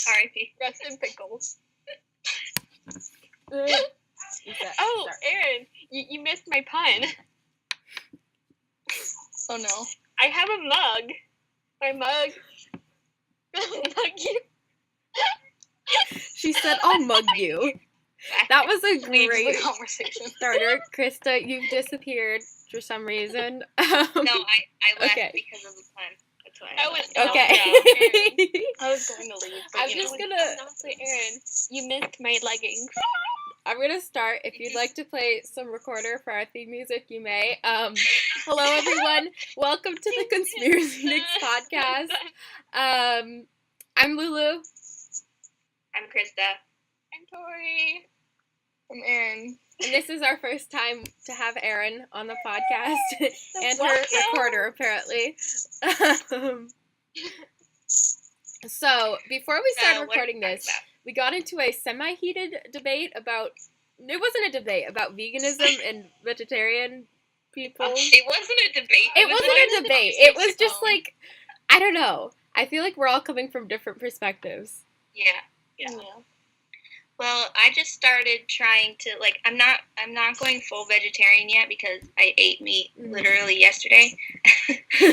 R.I.P. Rest in pickles. Sorry. Erin, you missed my pun. Oh no. I have a mug. My mug. Mug you. She said, "I'll mug you." That was a great conversation starter. Christa, you've disappeared for some reason. No, I left Okay. because of the pun. That's why I I went. left. Okay. I was going to leave. But I'm just gonna. Honestly, Erin, you missed my leggings. I'm gonna start. If you'd like to play some recorder for our theme music, you may. Hello everyone. Welcome to the Conspiracy Dinks podcast. I'm Lulu. I'm Christa. I'm Tori. I'm Erin. And this is our first time to have Erin on the podcast and her Welcome. recorder, apparently. So, before we started What are recording we talking this, about? we got into a semi-heated debate about, it wasn't a debate, about veganism and vegetarian people. It wasn't a debate. It wasn't a debate. It was just like, I don't know. I feel like we're all coming from different perspectives. Yeah. Well, I just started trying to I'm not going full vegetarian yet because I ate meat literally yesterday.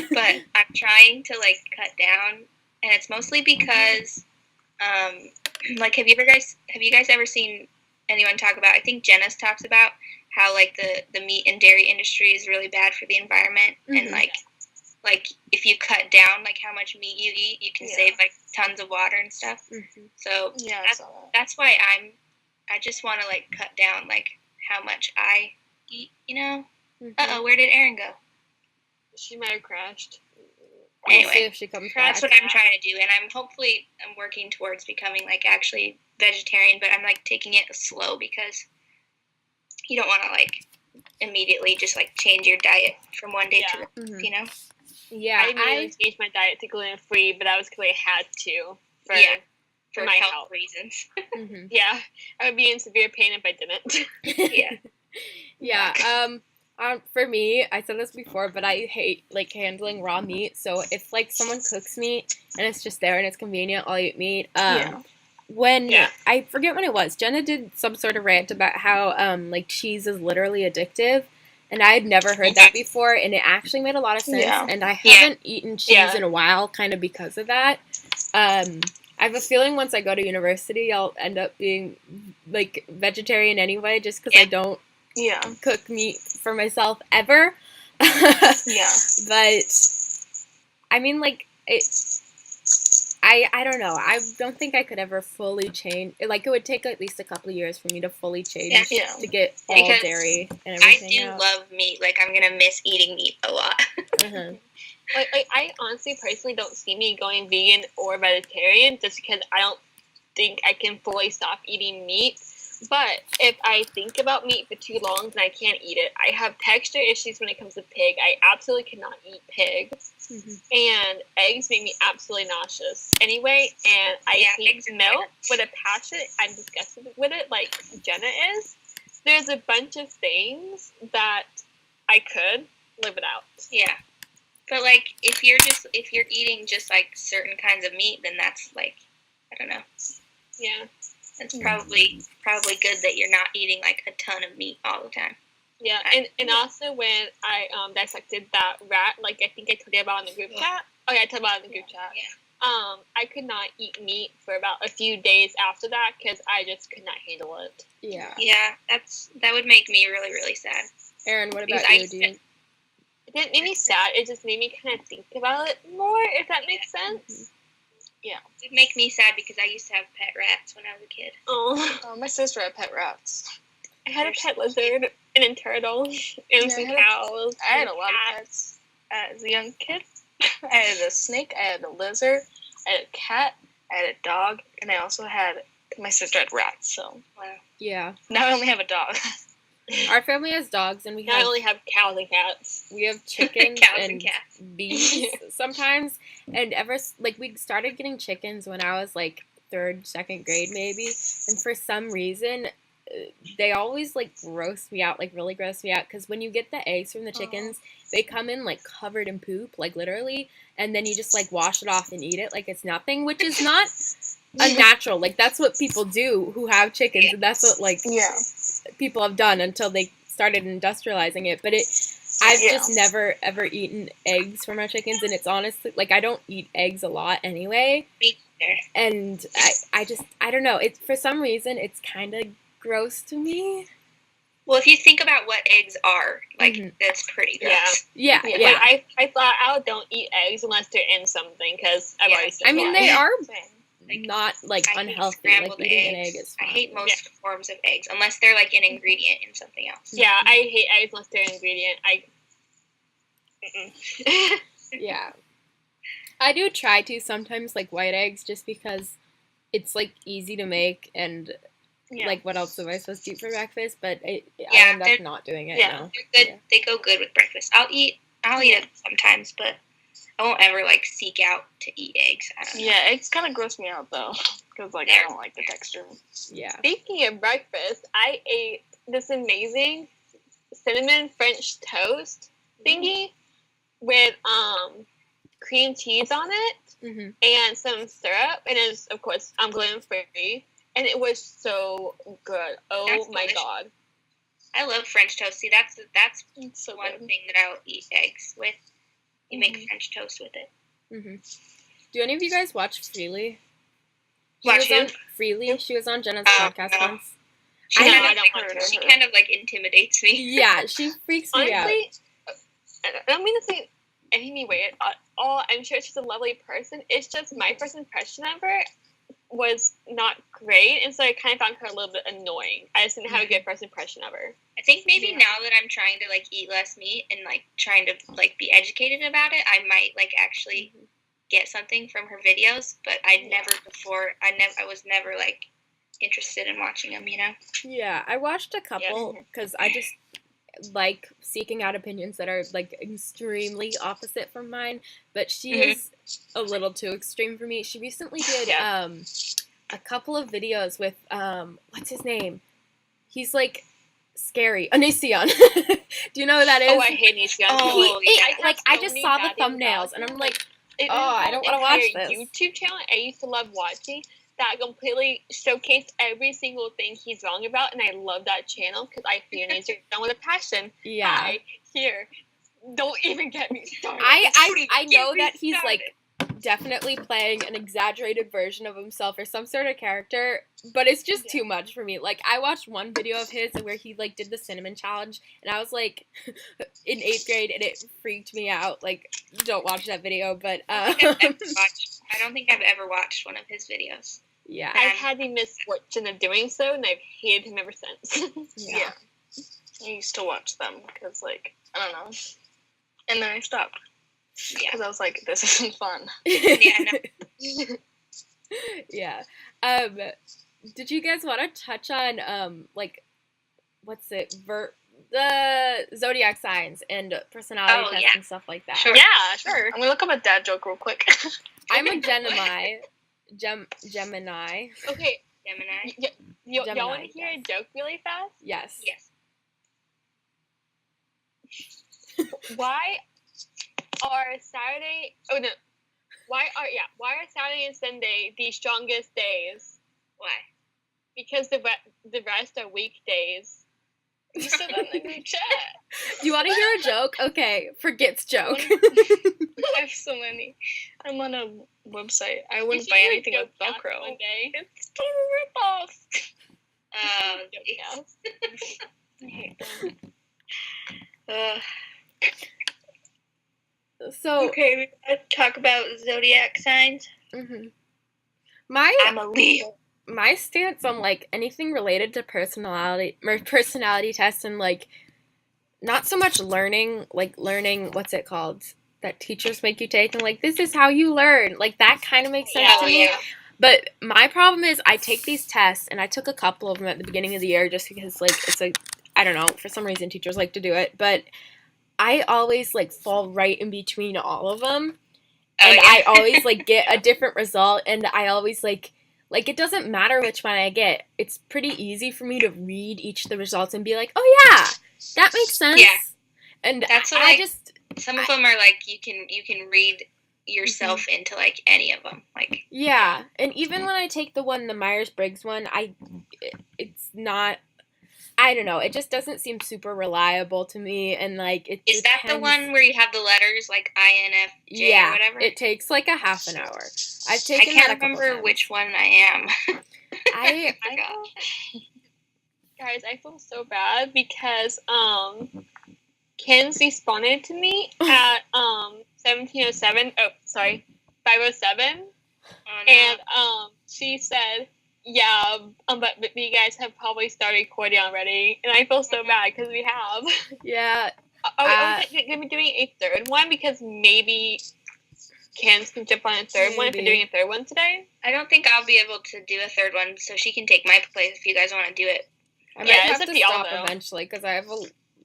But I'm trying to cut down, and it's mostly because have you guys ever seen anyone talk about, I think Jenna talks about how the meat and dairy industry is really bad for the environment, and if you cut down how much meat you eat, you can save tons of water and stuff. So that's why I just want to cut down how much I eat, where did Erin go? She might have crashed. We'll Anyway, see if she comes back. that's what I'm trying to do, and I'm working towards becoming actually vegetarian, but I'm taking it slow because you don't want to immediately just change your diet from one day to the next, Yeah, I immediately changed my diet to gluten-free, but that was because I had to for my health reasons. Yeah, I would be in severe pain if I didn't. Yeah. For me, I said this before, but I hate handling raw meat. So if someone cooks meat and it's just there and it's convenient, I'll eat meat. I forget when it was, Jenna did some sort of rant about how cheese is literally addictive, and I had never heard that before, and it actually made a lot of sense. And I haven't eaten cheese in a while, kind of because of that. I have a feeling once I go to university, I'll end up being vegetarian anyway, just because I don't cook meat for myself ever. But I mean, I don't know. I don't think I could ever fully change. It would take at least a couple of years for me to fully change to get all Because dairy and everything I do out. love meat. I'm gonna miss eating meat a lot. I honestly, personally, don't see me going vegan or vegetarian just because I don't think I can fully stop eating meat. But if I think about meat for too long, then I can't eat it. I have texture issues when it comes to pig. I absolutely cannot eat pig. And eggs make me absolutely nauseous anyway. And I hate milk with a passion. I'm disgusted with it, like Jenna is. There's a bunch of things that I could live without. Yeah. But if you're eating just certain kinds of meat, then that's I don't know. Yeah. It's probably good that you're not eating a ton of meat all the time. Yeah, and also when I dissected that rat, I think I told you about in the group chat. Oh yeah, I told you about it in the group chat. Yeah. I could not eat meat for about a few days after that because I just could not handle it. Yeah. Yeah, that would make me really, really sad. Erin, what about Because you? It didn't make me sad. It just made me kind of think about it more, if that makes sense. Yeah. It would make me sad because I used to have pet rats when I was a kid. Oh, My sister had pet rats. I had a pet lizard and a turtle and some cows. I had a lot of pets as a young kid. I had a snake, I had a lizard, I had a cat, I had a dog, and I also had, my sister had rats, so. Wow. Yeah. Now I only have a dog. Our family has dogs, and we I only have cows and cats. We have chickens Cows and and cats. bees sometimes, and we started getting chickens when I was 3rd, 2nd grade maybe, and for some reason they always gross me out, really gross me out, because when you get the eggs from the chickens, they come in covered in poop, literally, and then you just wash it off and eat it like it's nothing, which is not unnatural. Like, that's what people do who have chickens, and that's what, like, people have done until they started industrializing it. But I've just never, ever eaten eggs from our chickens, and it's honestly, like, I don't eat eggs a lot anyway. Me either. And I don't know. It's, for some reason, it's kind of gross to me. Well, if you think about what eggs are, like, that's pretty gross. Yeah. Like, I thought I don't eat eggs unless they're in something, because I've already said I mean, they are like, not, like, unhealthy. Like, eating an egg is fine. I hate most forms of eggs, unless they're, like, an ingredient in something else. Yeah, I hate eggs unless they're an ingredient. Yeah. I do try to sometimes, like, white eggs, just because it's, like, easy to make, and... like, what else am I supposed to eat for breakfast? But I end up not doing it. Yeah, they're good. Yeah. They go good with breakfast. I'll eat it sometimes, but I won't ever, like, seek out to eat eggs. I don't know. Yeah, eggs kind of gross me out, though, because, like, I don't like the texture. Yeah. Speaking of breakfast, I ate this amazing cinnamon French toast thingy with cream cheese on it and some syrup, and it's, of course, I'm gluten-free. And it was so good. Oh, that's my delicious. God. I love French toast. See, that's so one good. thing that I will eat eggs with. You make French toast with it. Do any of you guys watch Freely? Freely? She was on Jenna's podcast once. She kind of, like, intimidates me. Yeah, she freaks me out. Honestly, I don't mean to say anything weird at all. I'm sure she's a lovely person. It's just my first impression of her was not great, and so I kind of found her a little bit annoying. I just didn't have a good first impression of her. I think maybe now that I'm trying to, like, eat less meat and, like, trying to, like, be educated about it, I might, like, actually get something from her videos, but I was never, like, interested in watching them, you know? Yeah, I watched a couple, because I just like seeking out opinions that are, like, extremely opposite from mine, but she is a little too extreme for me. She recently did a couple of videos with what's his name? He's, like, scary. Onision. Do you know who that is? Oh, I hate Onision. I just saw the thumbnails, and I'm like, I don't want to watch this. YouTube channel I used to love watching that completely showcased every single thing he's wrong about, and I love that channel because I feel he's done with a passion. Yeah. Don't even get me started. I know that he's like definitely playing an exaggerated version of himself or some sort of character, but it's just too much for me. Like, I watched one video of his where he, like, did the cinnamon challenge, and I was, like, in 8th grade, and it freaked me out. Like, don't watch that video, but I don't think I've ever watched one of his videos. Yeah. I've had the misfortune of doing so, and I've hated him ever since. Yeah. I used to watch them because, like, I don't know. And then I stopped. Because I was like, this isn't fun. Yeah. Did you guys want to touch on, like, what's it? The Zodiac signs and personality tests and stuff like that. Sure. Yeah, sure. I'm going to look up a dad joke real quick. I'm a Gemini. Gemini. Okay. Gemini. Y'all want to hear a joke really fast? Yes. Why are Saturday and Sunday the strongest days? Why? Because the rest are weekdays. You said that in the chat. Do you want to hear a joke? Okay, forget's joke. I have so many. I'm on a website. I wouldn't buy anything with Velcro. One day. It's total ripoff. I hate them. So okay, we gotta talk about zodiac signs. I'm a Leo. My stance on, like, anything related to personality tests and, like, not so much learning, what's it called, that teachers make you take, and, like, this is how you learn, like, that kind of makes sense to me. But my problem is I take these tests, and I took a couple of them at the beginning of the year just because, like, it's like, I don't know, for some reason teachers like to do it, but I always, like, fall right in between all of them, and I always, like, get a different result, and I always, like, it doesn't matter which one I get. It's pretty easy for me to read each of the results and be like, oh, yeah, that makes sense. Yeah. And that's what some of them are, like, you can read yourself into like any of them. Like yeah, and even when I take the Myers-Briggs one, it's not. I don't know. It just doesn't seem super reliable to me, and like it. Is that the one where you have the letters like INFJ or whatever? It takes like a half an hour. I can't remember which one I am. I forgot. Guys, I feel so bad because Ken's responded to me at 1707. Oh, sorry, 507. Oh, no. And she said, "Yeah, but you guys have probably started recording already," and I feel so bad because we have. Yeah. Are we gonna be doing a third one because maybe Ken's can jump on a third one if we're doing a third one today? I don't think I'll be able to do a third one, so she can take my place if you guys want to do it. I might have to stop eventually because I have a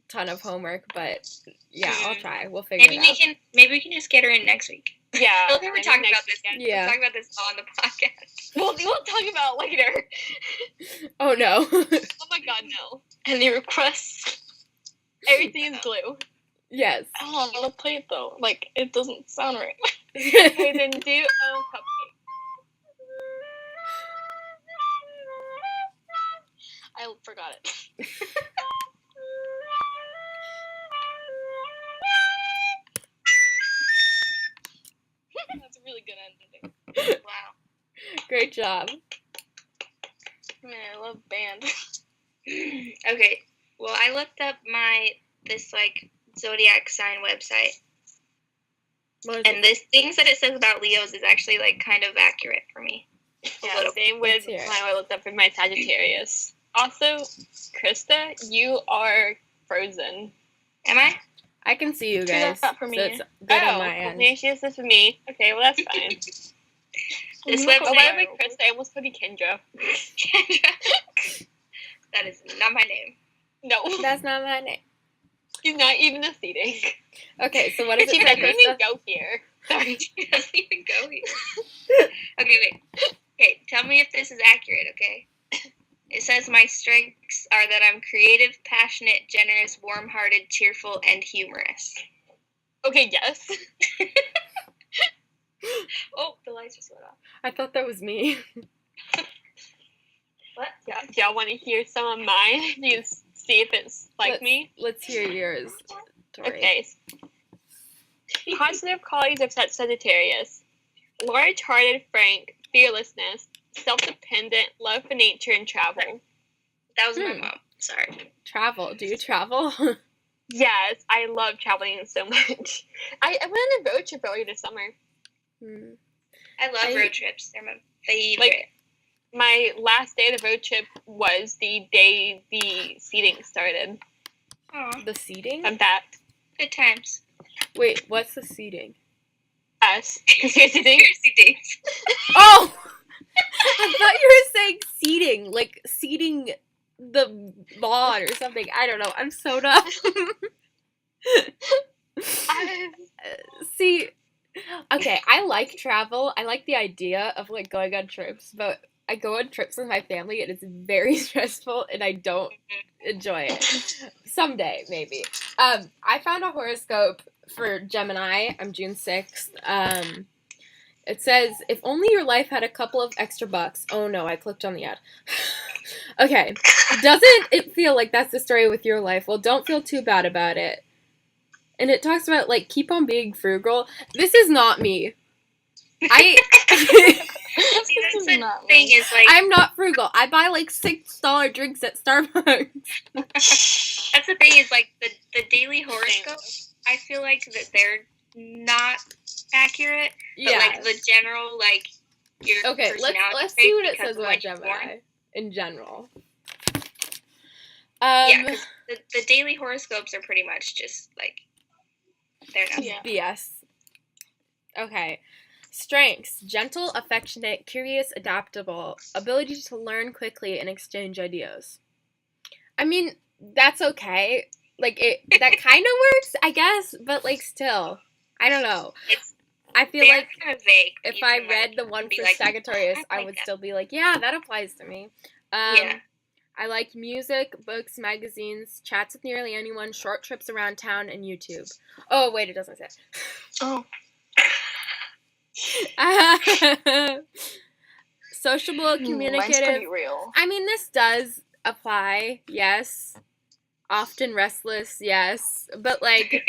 ton of homework, but yeah, I'll try. We'll figure it out. Maybe we can just get her in next week. Yeah. We'll talk about this. Yeah. We'll talk about this on the podcast. We'll talk about it later. Oh no. Oh my god, no. Any requests? Everything is glue. Yes. Oh, I'm gonna play it though. Like, it doesn't sound right. Okay, then do cupcake. I forgot it. That's a really good ending. Wow. Great job. Man, I love band. Okay. Well, I looked up this like Zodiac sign website. And this things that it says about Leos is actually like kind of accurate for me. Yeah, same with when I looked up for my Sagittarius. Also, Christa, you are frozen. Am I? I can see you guys. Not for me. So it's good on my end. Maybe she does this for me. Okay, well that's fine. This website. Oh, by the way, Christa, I almost called you Kendra. Kendra. That is not my name. No. That's not my name. She's not even a seating. Okay, so what is She it? doesn't even go here. Sorry, she doesn't even go here. Okay, wait. Okay, tell me if this is accurate, okay? It says my strengths are that I'm creative, passionate, generous, warm-hearted, cheerful, and humorous. Okay, yes. Oh, the lights just went off. I thought that was me. What? Yeah. Do y'all want to hear some of mine? You see if it's like me? Let's hear yours, Tori. Okay. Positive qualities of Sagittarius: large-hearted, frank, fearlessness, self-dependent, love for nature, and travel. That was my mom. Sorry. Travel. Do you travel? Yes, I love traveling so much. I went on a road trip earlier this summer. I love road trips. They're my favorite. Like, my last day of the road trip was the day the seating started. Aww. The seating? In fact. Good times. Wait, what's the seating? Us. Conspiracy Dinks. Oh! I thought you were saying seating, like seating the lawn or something. I don't know. I'm so dumb. See, okay, I like travel. I like the idea of like going on trips, but I go on trips with my family and it's very stressful and I don't enjoy it. Someday, maybe. I found a horoscope for Gemini. I'm June 6th. It says, if only your life had a couple of extra bucks. Oh no, I clicked on the ad. Okay. Doesn't it feel like that's the story with your life? Well, don't feel too bad about it. And it talks about, like, keep on being frugal. This is not me. See, that's the thing is, like... I'm not frugal. I buy, like, $6 drinks at Starbucks. That's the thing is, like, the daily horoscope, I feel like that they're not accurate. But, like, the general, like, your personality let's see what it says about Gemini in general. Yeah, because the daily horoscopes are pretty much just, like, they're not. Yeah. BS. Okay. Strengths: gentle, affectionate, curious, adaptable, ability to learn quickly and exchange ideas. I mean, that's okay. Like, that kind of works, I guess, but, like, still. I don't know. I feel like kind of vague. If I read the one for Sagittarius, I would still be like, yeah, that applies to me. I like music, books, magazines, chats with nearly anyone, short trips around town, and YouTube. Oh, wait, it doesn't say. Oh. Sociable, communicative. Mine's pretty real. I mean, this does apply, yes. Often restless, yes. But, like,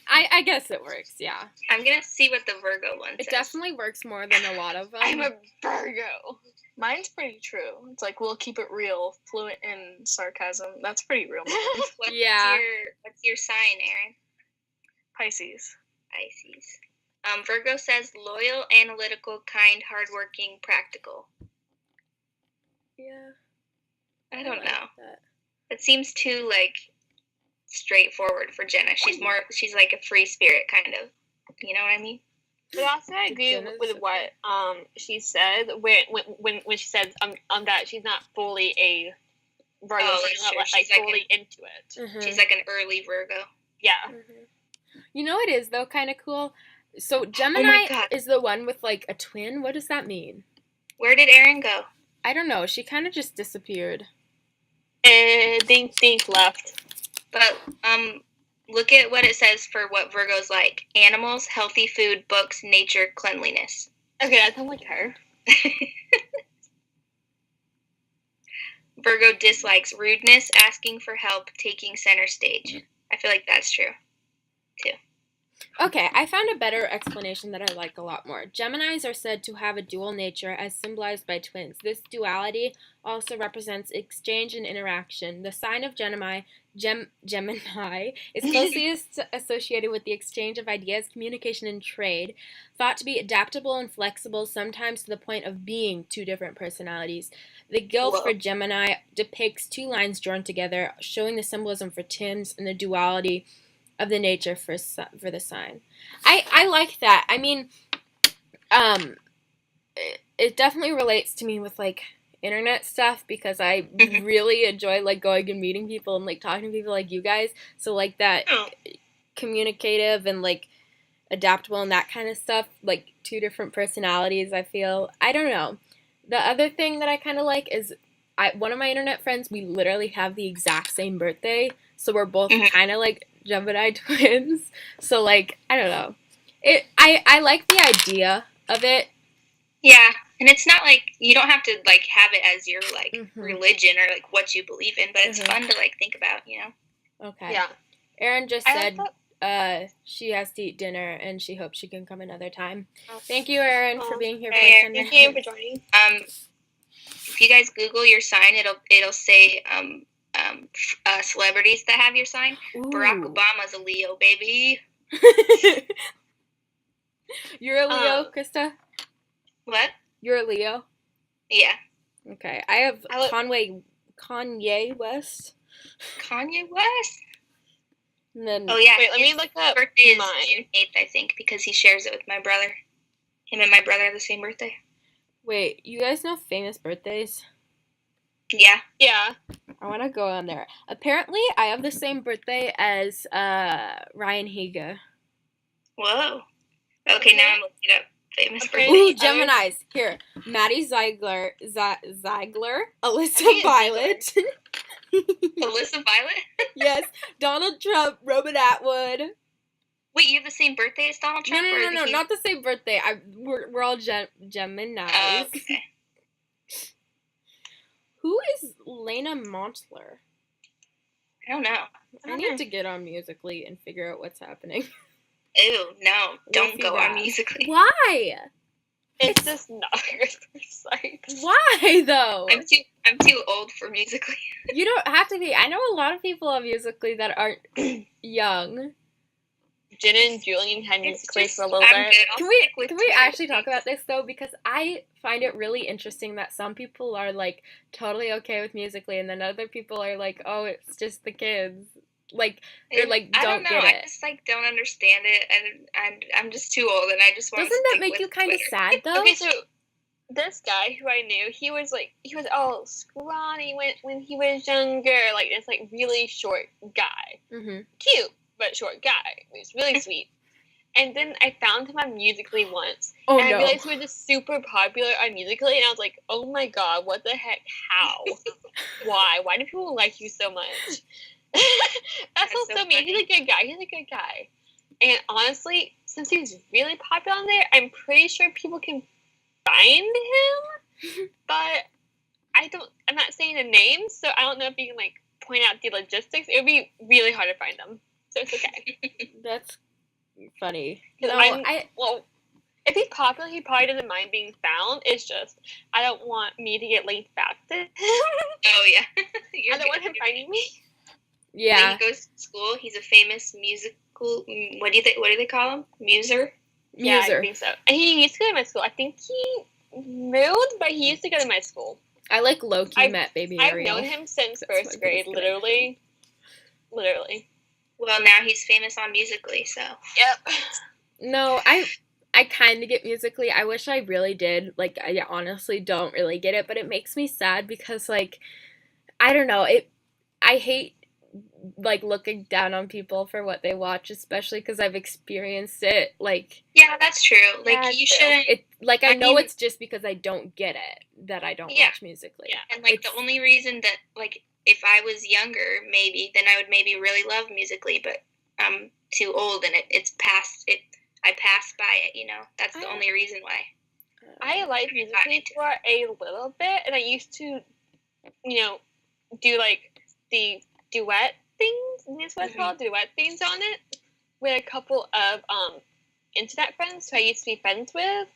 I guess it works, yeah. I'm going to see what the Virgo one says. It definitely works more than a lot of them. I'm a Virgo. Mine's pretty true. It's like, we'll keep it real, fluent in sarcasm. That's pretty real. What's Yeah. What's your sign, Erin? Pisces. Pisces. Virgo says loyal, analytical, kind, hardworking, practical. Yeah. I don't like know. that. It seems too, like, straightforward for Jenna. She's like a free spirit, kind of. You know what I mean? But also, I agree with what she said when she said that she's not fully a Virgo, she's not like fully into it. Mm-hmm. She's like an early Virgo. Yeah. Mm-hmm. You know what is though kind of cool? So Gemini is the one with like a twin. What does that mean? Where did Erin go? I don't know. She kind of just disappeared. Dinks left. But look at what it says for what Virgo's like. Animals, healthy food, books, nature, cleanliness. Okay, that sounds like her. Virgo dislikes rudeness, asking for help, taking center stage. I feel like that's true, too. Okay, I found a better explanation that I like a lot more. Geminis are said to have a dual nature as symbolized by twins. This duality also represents exchange and interaction. The sign of Gemini is closely associated with the exchange of ideas, communication, and trade, thought to be adaptable and flexible, sometimes to the point of being two different personalities. The guild for Gemini depicts two lines drawn together, showing the symbolism for twins and the duality of the nature for the sign. I like that. I mean, it definitely relates to me with, like, internet stuff because I really enjoy, like, going and meeting people and, like, talking to people like you guys. So, like, that communicative and, like, adaptable and that kind of stuff, like, two different personalities, I feel. I don't know. The other thing that I kind of like is one of my internet friends, we literally have the exact same birthday. So we're both kind of, like, Gemini twins. So, like, I don't know. I like the idea of it. Yeah, and it's not like you don't have to, like, have it as your, like, religion or, like, what you believe in, but it's fun to, like, think about, you know? Okay. Yeah. Erin just said she has to eat dinner and she hopes she can come another time. Thank you, Erin, for being here. Thank you for joining. If you guys Google your sign, it'll say celebrities that have your sign. Ooh. Barack Obama's a Leo, baby. You're a Leo, Christa? What? You're a Leo? Yeah. Okay. I have Kanye West. Kanye West? And then, oh, yeah. Wait, let me look up birthday is June 8th, I think, because he shares it with my brother. Him and my brother have the same birthday. Wait, you guys know famous birthdays? Yeah. Yeah. I want to go on there. Apparently, I have the same birthday as Ryan Higa. Whoa. Okay, now I'm looking it up. Famous birthdays. Ooh, Geminis. Here. Maddie Ziegler, Alyssa Violet. Alyssa Violet? Yes. Donald Trump, Robin Atwood. Wait, you have the same birthday as Donald Trump? No, not the same birthday. We're all Geminis. Oh, okay. Who is Lena Montler? I don't know. I need to get on Musical.ly and figure out what's happening. Ew, no. Don't go on Musical.ly. Why? It's just not a good site. Why, though? I'm too old for Musical.ly. You don't have to be. I know a lot of people on Musical.ly that aren't young. Jenna and Julian had Musical.ly for a little bit. Can we actually talk about this, though? Because I find it really interesting that some people are, like, totally okay with Musical.ly, and then other people are like, oh, it's just the kids. Like, they're like, don't get it. I just, like, don't understand it, and I'm just too old, and I just want to Doesn't that make you kind of sad, though? Okay, so this guy who I knew, he was all scrawny when he was younger, like, this, like, really short guy. Mm-hmm. Cute, but short guy. He was really sweet. And then I found him on Musical.ly once, and I realized he was just super popular on Musical.ly, and I was like, oh my god, what the heck, how? Why? Why do people like you so much? That's so mean. He's a good guy. And honestly, since he's really popular on there, I'm pretty sure people can find him. But I'm not saying the name, so I don't know if you can like point out the logistics. It would be really hard to find them. So it's okay. That's funny. No, well, if he's popular, he probably doesn't mind being found. It's just I don't want me to get linked back to him. Oh yeah. I don't want him finding me. Yeah. When he goes to school, he's a famous musical. What do they call him? Muser. Yeah, I think so. And he used to go to my school. I think he moved, but he used to go to my school. I like low-key met baby Ariel. I've known him since first grade, literally. Well, now he's famous on Musical.ly, so. Yep. No, I kind of get Musical.ly. I wish I really did. Like, I honestly don't really get it, but it makes me sad because, like, I don't know. I hate, like, looking down on people for what they watch, especially because I've experienced it, like... Yeah, that's true. Like, you shouldn't... I know it's just because I don't get it that I don't watch Musical.ly. Yeah, and, like, the only reason that, like, if I was younger, maybe, then I would maybe really love Musical.ly, but I'm too old and it's past it. I passed by it, you know? That's the only reason why. I like Musical.ly for a little bit, and I used to, you know, do, like, the duet things, I think that's what it's called, duet things on it, with a couple of, internet friends who I used to be friends with,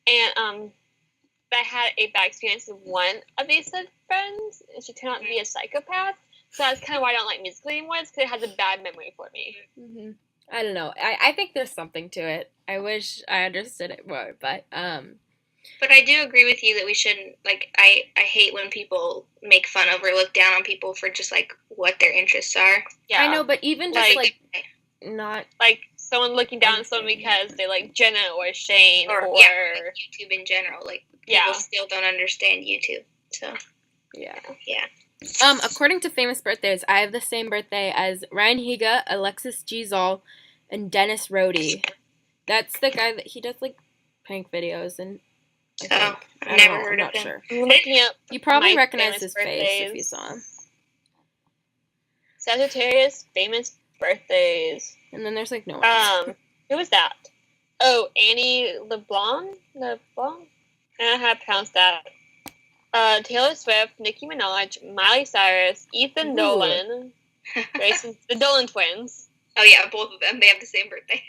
and, I had a bad experience with one of these friends, and she turned out to be a psychopath, so that's kind of why I don't like Musical.ly anymore, it's because it has a bad memory for me. Mm-hmm. I don't know. I think there's something to it. I wish I understood it more, but I do agree with you that we shouldn't, like, I hate when people make fun of or look down on people for just, like, what their interests are. Yeah. I know, but even just, like not... Like, someone looking down on someone because they like Jenna or Shane or like YouTube in general. Like, people still don't understand YouTube, so... Yeah. According to famous birthdays, I have the same birthday as Ryan Higa, Alexis G. Zoll, and Dennis Rohde. That's the guy that he does like prank videos and. I've never heard of him. Sure. I'm looking up. You probably recognize his face if you saw him. Sagittarius famous birthdays. And then there's like no one else. Who was that? Oh, Annie LeBlanc. I don't know how to pronounce that. Taylor Swift, Nicki Minaj, Miley Cyrus, Ethan Dolan, the Dolan twins. Oh yeah, both of them. They have the same birthday.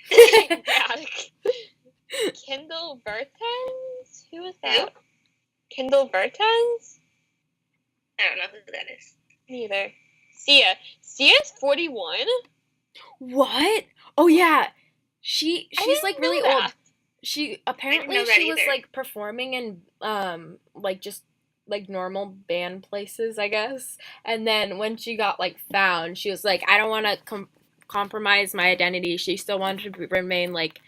Kendall Vertens? Who is that? Kendall Vertens? I don't know who that is. Me either. Sia. Sia's 41? What? Oh yeah. She's like really old. She apparently she was like performing in like just like normal band places, I guess. And then when she got like found, she was like, I don't want to compromise my identity. She still wanted to remain like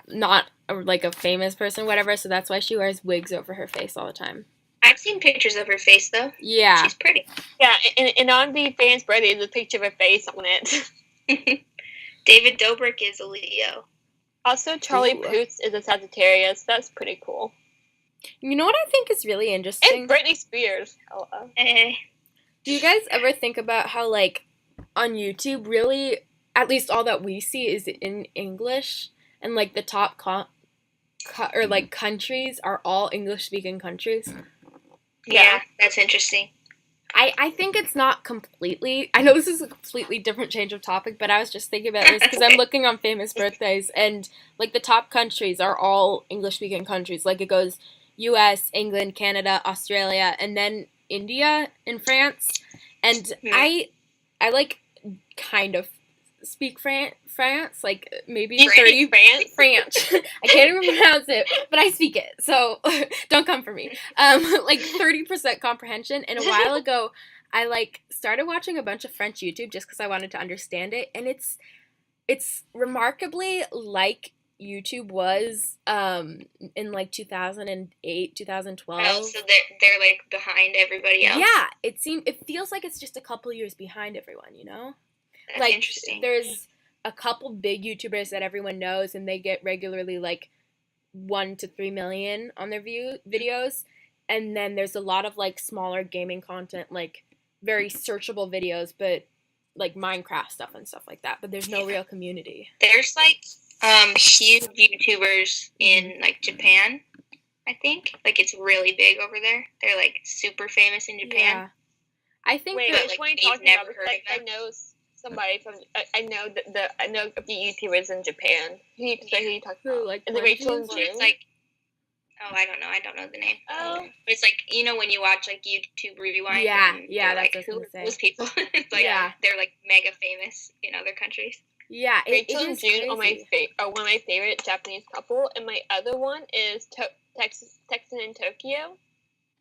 not like a famous person, whatever. So that's why she wears wigs over her face all the time. I've seen pictures of her face though. Yeah, she's pretty. Yeah, and on the fan's birthday, there's a picture of her face on it. David Dobrik is a Leo. Also, Charlie Puth is a Sagittarius. That's pretty cool. You know what I think is really interesting? And Britney Spears. Hello. Do you guys ever think about how, like, on YouTube, really, at least all that we see is in English, and, like, the top countries are all English-speaking countries? Yeah, that's interesting. I think it's not completely... I know this is a completely different change of topic, but I was just thinking about this because I'm looking on famous birthdays, and, like, the top countries are all English-speaking countries. Like, it goes U.S., England, Canada, Australia, and then India and France. And I like, kind of speak France, like, maybe 30... French. I can't even pronounce it, but I speak it, so don't come for me. Like, 30% comprehension, and a while ago, I, like, started watching a bunch of French YouTube just because I wanted to understand it, and it's remarkably like YouTube was in, like, 2008, 2012. Oh, so they're, like, behind everybody else? Yeah, it feels like it's just a couple years behind everyone, you know? That's like, interesting. There's a couple big YouTubers that everyone knows, and they get regularly, like, 1 to 3 million on their videos. And then there's a lot of, like, smaller gaming content, like, very searchable videos, but like Minecraft stuff and stuff like that, but there's no real community. There's like huge YouTubers in like Japan, I think. Like it's really big over there. They're like super famous in Japan. Yeah. I think Wait, that, which like, one are you you've talking never about? heard of I them? know somebody from. I know I know a few YouTubers in Japan. Who you talking about? like Is it Rachel and Monkeys? June? It's like, oh, I don't know. I don't know the name. Oh. It's like, you know, when you watch like YouTube Rewind. Yeah, and yeah, you're that's like, what I who was are gonna those say. people? It's like, Yeah. they're like mega famous in other countries. Yeah, Rachel it and is June are crazy. one of my favorite Japanese couple, and my other one is Texan in Tokyo,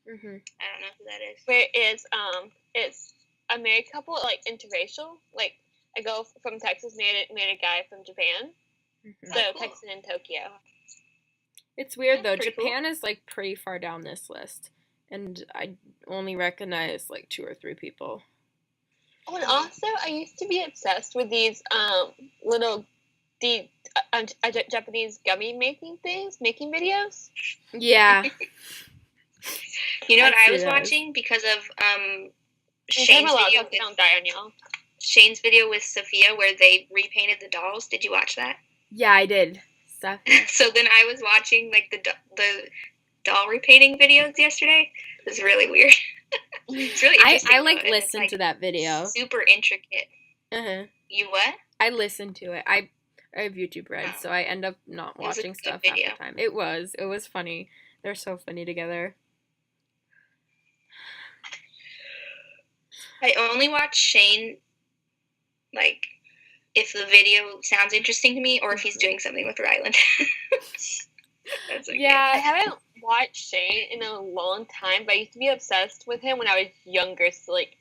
Mm-hmm. I don't know who that is. where it's a married couple, like interracial, like a girl from Texas married a guy from Japan, Mm-hmm. so cool. Texan in Tokyo. It's weird though. That's pretty Japan is like pretty far down this list, and I only recognize like 2 or 3 people. Oh, and also, I used to be obsessed with these little Japanese gummy making videos. Yeah. You know what I I was see those. watching because of I'm Shane's talking video, about don't die on y'all. Shane's video with Sophia where they repainted the dolls. Did you watch that? Yeah, I did. Stuff. So then I was watching like the doll repainting videos yesterday. It was really weird. It's really interesting. I like though, and it's, listened to that video. Super intricate. Uh-huh. You what? I listened to it. I have YouTube Red, Oh. so I end up not It was a watching good stuff half video. the time. It was funny. They're so funny together. I only watch Shane like if the video sounds interesting to me or if he's doing something with Ryland. That's okay. I Yeah. haven't watched Shane in a long time, but I used to be obsessed with him when I was younger, so like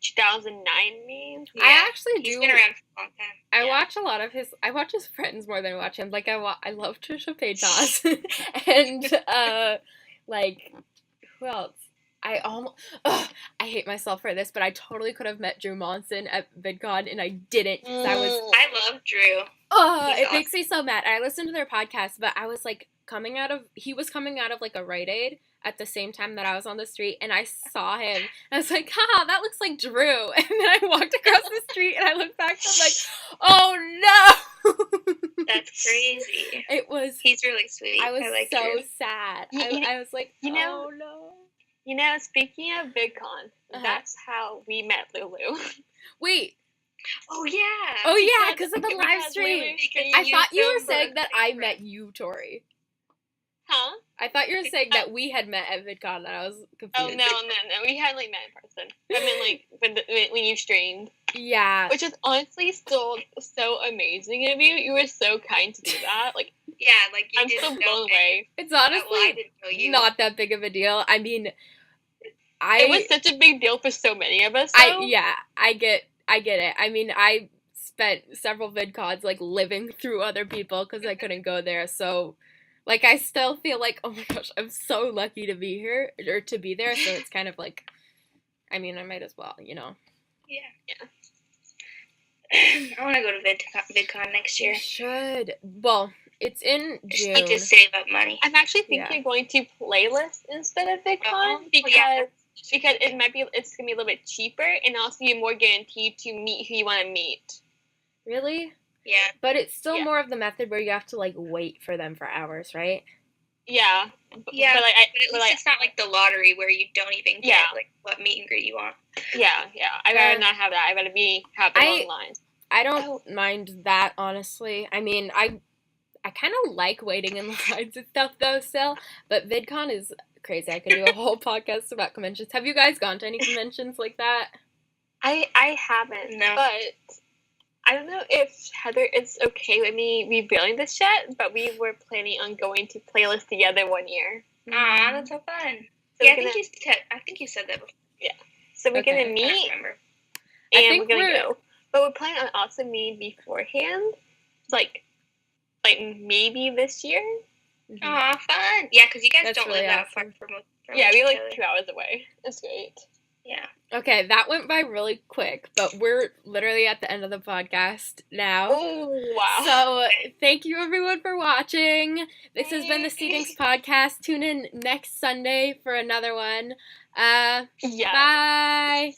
2009 memes. Yeah, I actually he's do. been around for a long time. I Yeah. watch a lot of his. I watch his friends more than I watch him. Like I love Trisha Paytas, and like who else? I hate myself for this, but I totally could have met Drew Monson at VidCon, and I didn't. 'Cause I was. I love Drew. He's It makes me so mad. I listened to their podcast, but I was like he was coming out of like a Rite Aid at the same time that I was on the street, and I saw him. And I was like, haha, that looks like Drew. And then I walked across the street, and I looked back, and I'm like, oh no! That's crazy. It was. He's really sweet. I was like so Drew. sad. I was like, you know- oh no. You know, speaking of VidCon, Uh-huh. that's how we met Lulu. Wait. Oh yeah. Oh yeah, because of the live because stream. Lulu Because I you thought you were filmed saying the that I thing, met right? you, Tori. Huh? I thought you were saying that we had met at VidCon, and I was confused. Oh, no. We hadn't, like, met in person. I mean, like, when you streamed. Yeah. Which is honestly still so amazing of you. You were so kind to do that. Like, Yeah, like you I'm didn't still know blown me. away. It's Well, I honestly didn't know you. not that big of a deal. I mean, It was such a big deal for so many of us, though. I get it. I mean, I spent several VidCons like living through other people because I couldn't go there. So, like, I still feel like, oh my gosh, I'm so lucky to be here or to be there. So it's kind of like, I mean, I might as well, you know. Yeah. I want to go to VidCon next year. You should. Well, it's in I just June. need to save up money. I'm actually thinking Yeah. of going to Playlist instead of VidCon Oh, because yeah. it's gonna be a little bit cheaper, and also you're more guaranteed to meet who you want to meet. Really? Yeah. But it's still Yeah. more of the method where you have to like wait for them for hours, right? Yeah. Yeah, But, like, but at least it's not like the lottery where you don't even get Yeah. like what meat and greet you want. yeah. I'd rather not have that. I'd rather have the long line. I don't mind that, honestly. I mean, I kind of like waiting in lines and stuff, though, still. But VidCon is crazy. I could do a whole podcast about conventions. Have you guys gone to any conventions like that? I haven't. No. But I don't know if Heather is okay with me revealing this yet, but we were planning on going to Playlist together one year. Aw, that's so fun. So Yeah, we're I think you said that before. So we're Okay. gonna I don't meet remember. I and think we're gonna we're- go. But we're planning on also meeting beforehand. Like maybe this year. Mhm. Aw, fun. Yeah, because you guys That's don't really live that awesome. far from Yeah, each we're like other. 2 hours away. It's great. Yeah. Okay, that went by really quick, but we're literally at the end of the podcast now. Oh wow. So, thank you everyone for watching. This has been the Dinks podcast. Tune in next Sunday for another one. yeah. Bye.